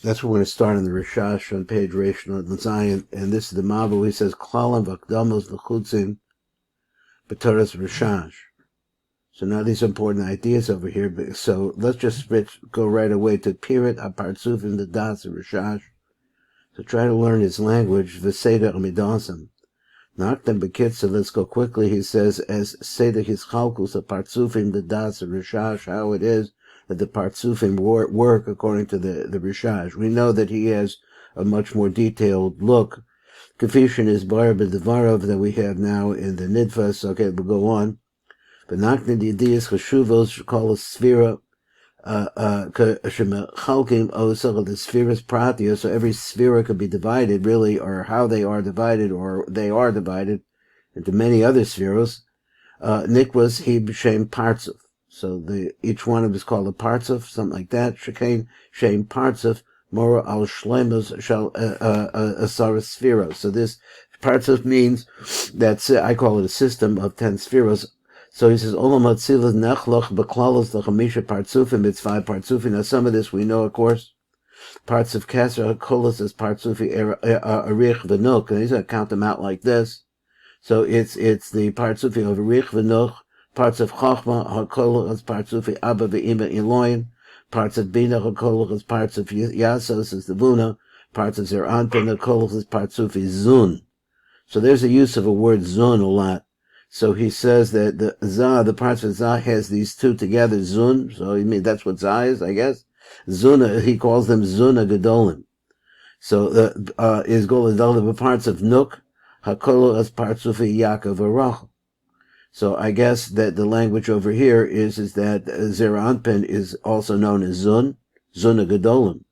That's what we're going to start on the Rashash on page Rishon on Zion, and this is the Mabu. He says, Klalam v'akdamos v'chutzim b'toras Rashash. So now these important ideas over here. So let's just go right away to Pirat Partufim the Das Rashash. So try to learn his language, V'Seder Amidasim. Nachtem Bekitza, let's go quickly. He says, as Seder his Chalkus, a Partufim the Das Rashash, how it is that the Partzufim work according to the Rashash. We know that he has a much more detailed look. Kafishin is Bar B'Devarov that we have now in the Nidfas. Okay, we'll go on. But Nachtem the Idiyas Chashuvos call a Sfira Shemechalkim Osel the Spheres Pratia, so every Sphera could be divided, really, or how they are divided, or they are divided into many other spheres. Nikwas he b'shem partzuf. So each one of them is called a partzuf, something like that. Shekain shem partzuf mora al shlemus shall asara spheros. So this partzuf means that's I call it a system of 10 spheros. So he says olam hatzilas nechloch beklalos l'chamisha partzufim. It's 5 partzufim. Now some of this we know, of course. Parts of Kesser Hakolos is partzufi arich v'nuk, and he's going to count them out like this. So it's the partzufi of arich v'nuk. Parts of Chachma, Hakolos, Partufim, Abba, Ve'ima, Eloim. Parts of Bina, Hakolos, parts of Yasos is the Vuna. Parts of Zeranpin, Hakolos is Partsufi, Zun. So there's a use of a word Zun a lot. So he says that the parts of Zah has these two together, Zun. So he means that's what Zah is, I guess. Zuna, he calls them Zuna Gedolim. So is Goladolim, the parts of Nuk, Hakolos, Partsufi, Yaakov, Orach. So I guess that the language over here is that Zeranpin is also known as Zun, Zuna Gedolim.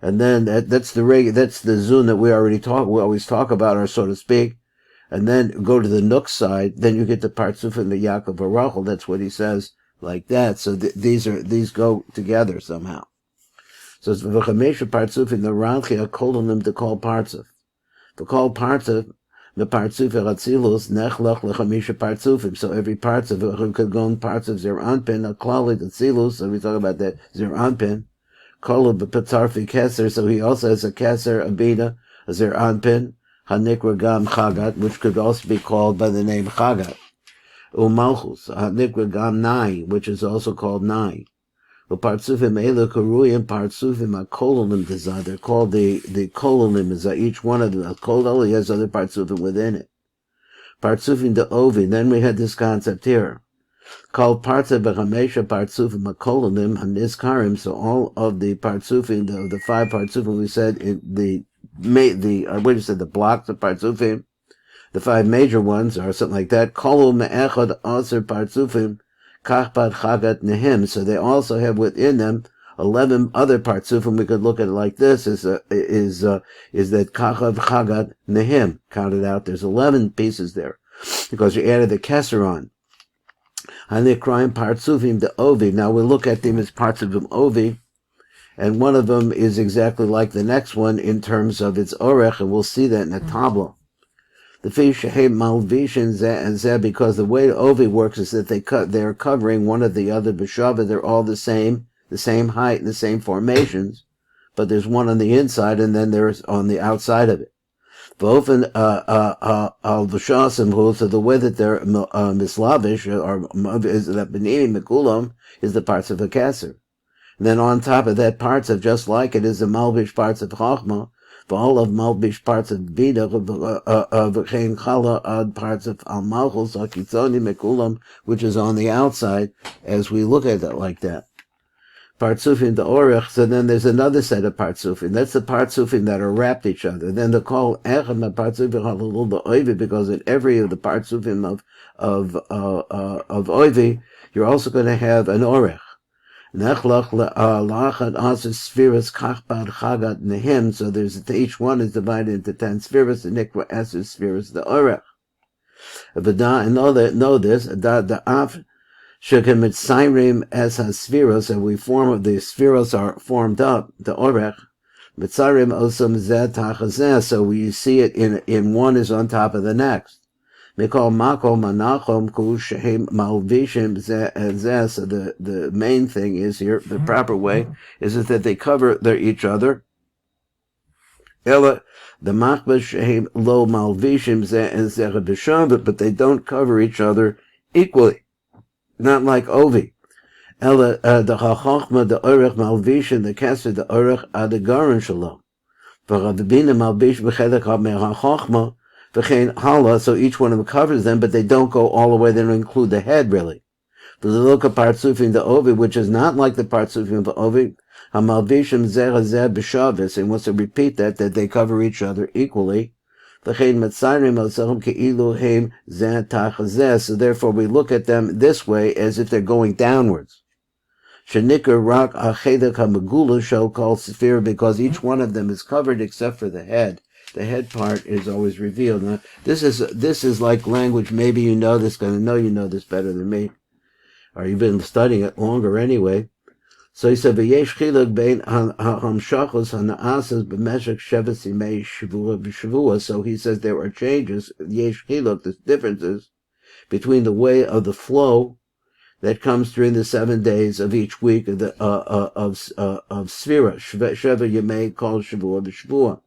And then that's the Zun that we always talk about, or so to speak. And then go to the Nuk side, then you get the Partzufim, the Yaakov Arachel. That's what he says like that. So these go together somehow. So it's V'chamesha Partzufim, the Ranchi Akolonim to call Partzuf. To call Partzuf, the partzufim atzilus nechlach lechamisha partzufim. So every partzuf could go in parts of zeranpin, a klali atzilus. So we talk about that zeranpin. Kolu b'patzarfi keser. So he also has a keser, a bina, a zeranpin, hanikra gam chagat, which could also be called by the name chagat. Umalchus hanikra gam nai, which is also called nai. Partzufim elu karuyim partzufim akololim dezah. They're called the kololim. Is each one of them a kolol? He has other partzufim within it. Partzufim de ovi. Then we had this concept here called partza b'chamesha partzufim akololim hanizkarim. So all of the partzufim, the 5 partzufim we said in the blocks of partzufim, the 5 major ones or something like that. Kolum me'echad aser partzufim. Kachpat Chagat Nehim. So they also have within them 11 other partzufim. We could look at it like this: is that Kachav Chagat Nehim counted out? There's 11 pieces there because you added the keser on. Hanikraim partzufim the ovi. Now we look at them as partzufim ovi, and one of them is exactly like the next one in terms of its orach, and we'll see that in the tabla. The fish malvishin and zeh, because the way ovi works is that they're covering one of the other b'shava. They're all the same height, and the same formations, but there's one on the inside and then there's on the outside of it. V'ofen al v'shasim, so the way that they're mislavish or is that beneath mikulam is the parts of a keser. And then on top of that parts of just like it is the malvish parts of chachma. For all of Malbish parts of Bida, V'chein Chala ad parts of Al Malchus, Akitzoni Mekulam, which is on the outside, as we look at it like that. Partzufim the Orach, so then there's another set of Partzufim. That's the Partzufim that are wrapped each other. Then they call Echem Partzufim Halul the Oivi, because in every of the Partzufim of Oivi, you're also going to have an Orach. Nechlach la'achad aser spheres kachbad chagat nehim. So each one is divided into 10 spheres. The nikra aser spheres the orach. And know this. The af shekem mitzayrim as haspheros, and we form the spheros are formed up. The orach mitzayrim osam zeh tachazeh. So we see it in one is on top of the next. Mikol makom manachom kushehem malvishim zeh. So the main thing is here, the proper way is that they cover each other. Ella, the machbash shehem lo malvishim zeh and zeh b'shavet, but they don't cover each other equally. Not like Ovi. Ella, the chachma, the orach malvishim, the keser, the orach adagaran shalom. V'rabbeinu malvish b'chelek ha'chachma v'chein hala, so each one of them covers them, but they don't go all the way, they don't include the head, really. The look of partzufim the Ovi, which is not like the partzufim of the Ovi, hamalvishim zeh hazeh b'shavis, and wants to repeat that they cover each other equally. V'chein metzayrim al-sachem ke'ilu heim zeh tach hazeh, so therefore we look at them this way as if they're going downwards. Shenikar rak achedek hamegula shall call sephira, because each one of them is covered except for the head. The head part is always revealed. Now, this is like language. Maybe you know this, because I know you know this better than me, or you've been studying it longer anyway. So he said, "V'yesh chiluk bein hamshachos hanaasas b'meshek sheves yimei shavua b'shavua." So he says there are changes. Yesh chiluk, there's differences between the way of the flow that comes during the 7 days of each week of the Sefira. Sheva yimei kol shavua b'shavua.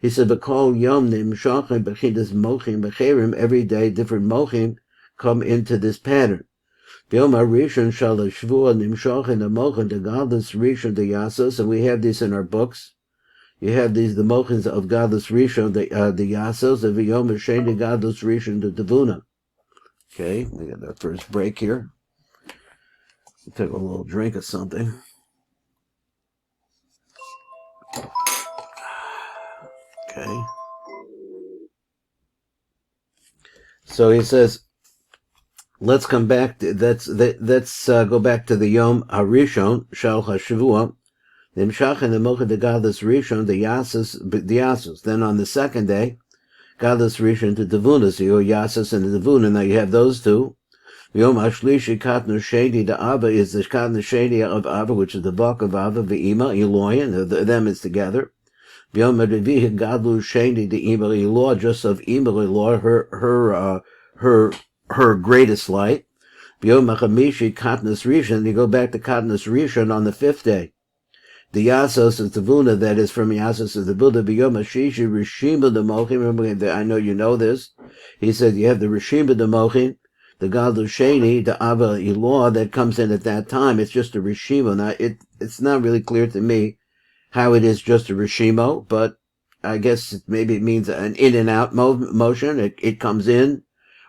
He said, "B'kol yom nimshachem b'chidas mochim b'cherim." Every day, different mochim come into this pattern. B'yom harishon shal hashvua nimshachem the mochim the godless rishon the yasos, and we have these in our books. You have these the mochims of godless rishon the yasos, and v'yom hasheni the godless rishon the devuna. Okay, we got our first break here. We'll take a little drink of something. Okay. So he says, let's come back to, let's go back to the Yom Harishon, Shal HaShavua, the Nimshach and the Mochad, the Godless Rishon, the Yasus. Then on the second day, Godless Rishon to Devuna, so your Yasus and the Devuna. Now you have those two. Yom Hashlishi Katnu Sheni, the Abba is the Katnu Sheni of Abba, which is the Bach of Abba, V'ima, Eloyan, them is together. Yom Revihi Gadlu Sheni, the Ima Elor, just of Ima Elor, her greatest light. Yom Hachamishi Katnus Rishon, you go back to Katnus Rishon on the 5th day. The Yasos is the Vuna, that is from Yasos is the Buddha. Yom Hashishi Rishima the Mochim, remember, I know you know this. He said you have the Rishima the Mochim, the Gadlu Sheni, the Abba Elor, that comes in at that time. It's just a Rishima. Now, it's not really clear to me how it is just a Rishimo, but I guess maybe it means an in and out motion. It comes in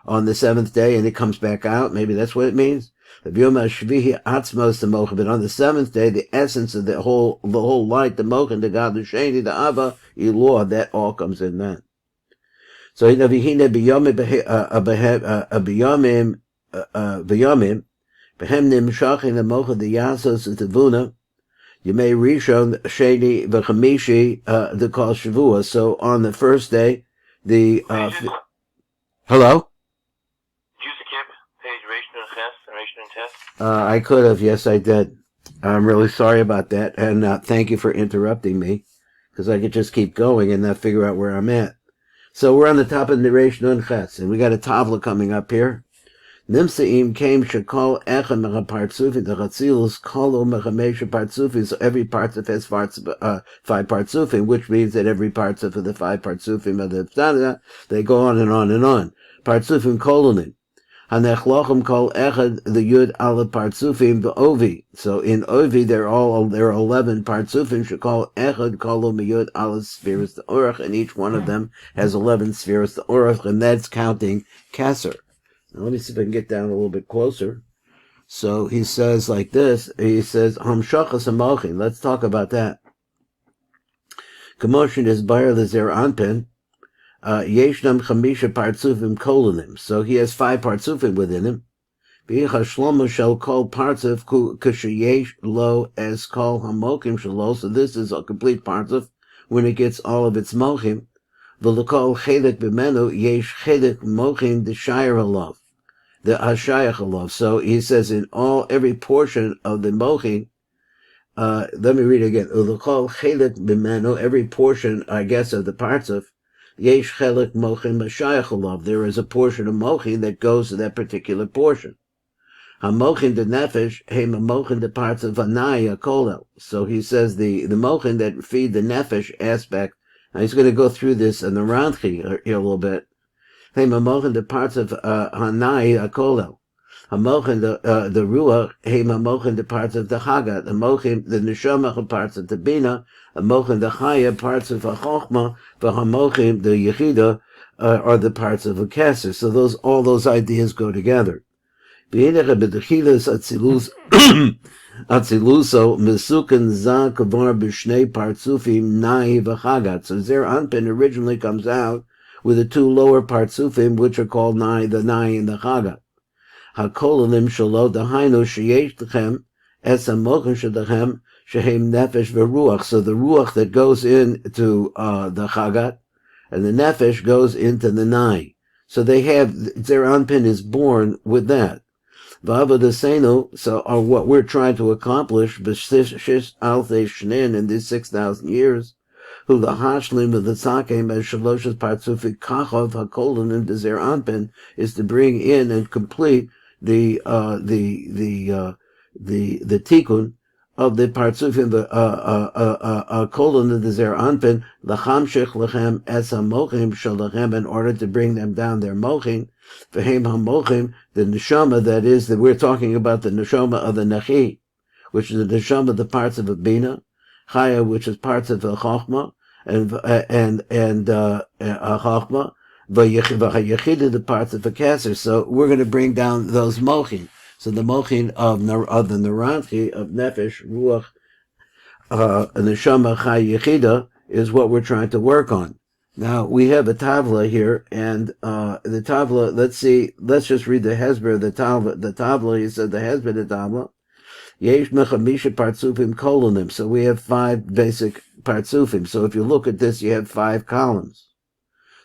on the 7th day and it comes back out. Maybe that's what it means. But on the 7th day, the essence of the whole light, the Mochen, the God, the Sheni, the Abba, Elor, that all comes in then. So b'yomim behem nimshachin the Mochen, the Yasos, the Vuna. You may rishon Sheni v'chamishi the kol shavua. So on the first day, the hello. I could have, yes, I did. I'm really sorry about that, and thank you for interrupting me, because I could just keep going and not figure out where I'm at. So we're on the top of the Reish Nun Ches, and we got a tavla coming up here. Nimsaim came shekol echem mecha partzufim the chatzilus kolo mecha mesha partzufim. So every partzuf has 5 partzufim, which means that every partzuf of the 5 partzufim of the Sadeh, they go on and on and on. Partzufim kolonim. Hanechlochem kol echad the yud ala partzufim the Ovi. So in Ovi there are 11 partzufim shekol echad kolo miyud ala spheres the Orach, and each one of them has 11 spheres the Orach, and that's counting Kasser. Now let me see if I can get down a little bit closer. So he says like this. He says hamshachas hamochin. Let's talk about that. Commotion is bayar lezer anpen. Yeshnam chamisha partzufim kolonim. So he has 5 partzufim within him. V'yicha shlomo shall call partzuf kushayesh lo as call hamokim shalo. So this is a complete partzuf when it gets all of its mochim. V'lekol chelik b'menu yesh chelik mochim the shire halav, the hashayach halav. So he says in every portion of the mochim. Let me read it again. V'lekol chelik b'menu, every portion, I guess, of the partzuf. Yesh chelik mochim hashayach halav. There is a portion of mochim that goes to that particular portion. Hamochin the nefesh, heim hamochin the parts of anaya kolel. So he says the mochin that feed the nefesh aspect Now he's going to go through this in the Ranchi here a little bit. Hey, Mamochin, the parts of Hanai Akolel. Hamochin, the Ruach, hey, Mamochin, the parts of the Hagat, the Mochin, the Neshama, parts of the Bina, Hamochin, the Chaya, parts of the Chochma, the Hamochin, the Yechida, are the parts of a Kesser. So all those ideas go together. Atziluso Mesukan Za Kavar B'Shnei Partzufim Nai V'Chagat. So Zer Anpin originally comes out with the two lower partzufim, which are called the Nai and the Chagat. Hakolalim Shalo Dahainu Sheyesh Lechem Es Hamochin Shedachem Shehem Nefesh V'Ruach. So the Ruach that goes into the Chagat, and the Nefesh goes into the Nai. So they have, Zer Anpin is born with that. So what we're trying to accomplish, in these 6,000 years, who the hashlim of the tzakem as shaloshes partzufik kachov hakolanim dezer anpin, is to bring in and complete the tikkun of the partzufim kolanim dezer anpin lachamshich lechem es hamochim shalachem, in order to bring them down their mochim. V'heim hamochim, the neshama, that is, that we're talking about the neshama of the nachi, which is the neshama of the parts of a bina, chaya, which is parts of a chochma, and chochma, v'yechida, the parts of a keser. So we're going to bring down those mochin. So the mochin of the neranchi, of nefesh, ruach, neshama, chaya, yechida, is what we're trying to work on. Now, we have a tavla here, and the tavla, let's just read the hezber of the tavla. The tavla, he said, the hezber of the tavla, yesh mechamisha partzufim kolonim. So we have 5 basic partzufim. So if you look at this, you have 5 columns.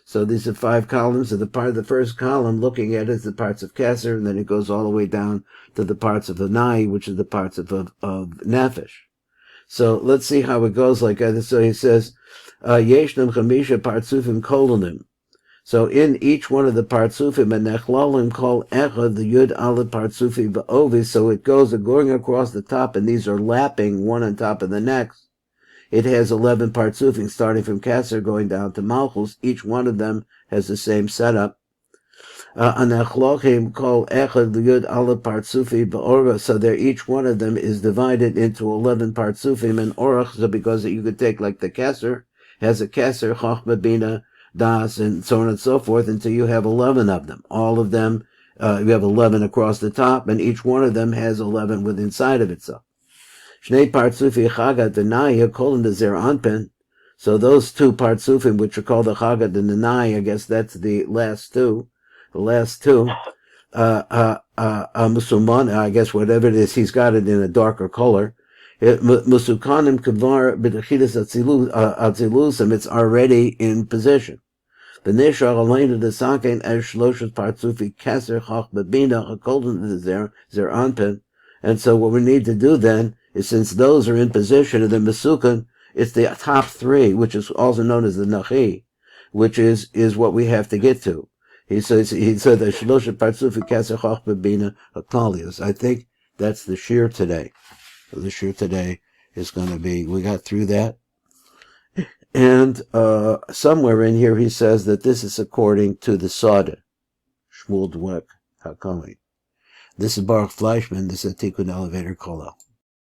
So these are 5 columns, and the first column, looking at it, is the parts of Keser, and then it goes all the way down to the parts of the Nai, which is the parts of Nefesh. So let's see how it goes like that. So he says, Yeshnam Chamisha Partzufim Kolonim. So in each one of the Partzufim, and Nechlalim Kol Echad, the Yud Aleph Partzufim Ba'ovi, so it goes going across the top, and these are lapping one on top of the next. It has 11 Partzufim, starting from Keser, going down to Malchus. Each one of them has the same setup. Anachlochim Kol Echad, the Yud Aleph Partzufim Ba'orah, so each one of them is divided into 11 Partzufim and Orach, so because you could take like the Keser, has a Keser, Chochma, Bina, Das, and so on and so forth, until you have 11 of them. All of them, you have 11 across the top, and each one of them has 11 within inside of itself. Shnei Partzufi Chagat Denai, calling the Zer Anpin. So those 2 Partzufim, which are called the Chagat and the Nai, I guess that's the last two. The last two, Musulman, I guess whatever it is, he's got it in a darker color. Musukanim Kavar B'Dechidas Atzilusam, it's already in position. V'nishar Alaina the Sakein as Shloshas Partzufi Keser Chach B'Bina Hakolden the Zer Anpin. And so what we need to do then is, since those are in position, and the Mesukan, it's the top 3, which is also known as the Nachi, which is what we have to get to. He said that Shlosha Partzufi Keser Chach B'Bina Hakalios. I think that's the shir today. The shir today is going to be, we got through that. And somewhere in here he says that this is according to the Sadeh, Shmuel Dweck HaKohen. This is Baruch Fleischman. This is Tikkun Elevator Kollel.